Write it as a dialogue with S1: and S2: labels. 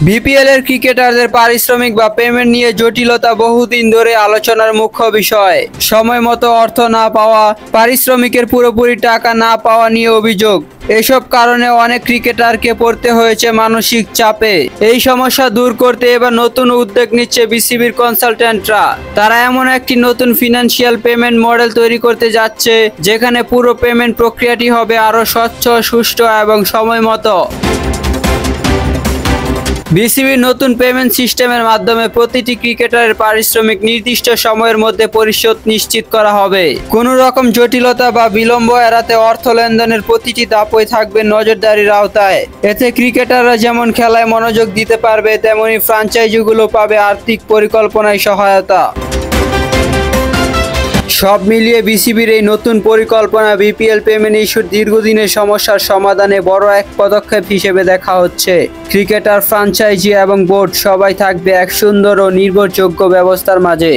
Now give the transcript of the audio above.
S1: BPL এর ক্রিকেটারদের পারিশ্রমিক বা পেমেন্ট নিয়ে জটিলতা বহুদিন ধরে আলোচনার মুখ্য বিষয়। সময় মতো অর্থ না পাওয়া, পারিশ্রমিকের পুরোপুরি টাকা না পাওয়া নিয়ে অভিযোগ। এসব কারণে অনেক ক্রিকেটারকে পড়তে হয়েছে মানসিক চাপে। এই সমস্যা দূর করতে এবার নতুন উদ্যোগ নিচ্ছে বিসিবির কনসালট্যান্টরা। তারা এমন একটি নতুন ফিনান্সিয়াল পেমেন্ট মডেল তৈরি করতে যাচ্ছে, যেখানে পুরো পেমেন্ট প্রক্রিয়াটি হবে আরও স্বচ্ছ, সুষ্ঠু এবং সময় মতো। বিসিবির নতুন পেমেন্ট সিস্টেমের মাধ্যমে প্রতিটি ক্রিকেটারের পারিশ্রমিক নির্দিষ্ট সময়ের মধ্যে পরিশোধ নিশ্চিত করা হবে। কোনো রকম জটিলতা বা বিলম্ব এড়াতে অর্থ লেনদেনের প্রতিটি ধাপই থাকবে নজরদারির আওতায়। এতে ক্রিকেটাররা যেমন খেলায় মনোযোগ দিতে পারবে, তেমনি ফ্র্যাঞ্চাইজিগুলো পাবে আর্থিক পরিকল্পনায় সহায়তা। সব মিলিয়ে বিসিবির এই নতুন পরিকল্পনা বিপিএল পেমেন্ট ইস্যুর দীর্ঘদিনের সমস্যার সমাধানে বড় এক পদক্ষেপ হিসেবে দেখা হচ্ছে। ক্রিকেটার, ফ্র্যাঞ্চাইজি এবং বোর্ড সবাই থাকবে এক সুন্দর ও নির্ভরযোগ্য ব্যবস্থার মাঝে।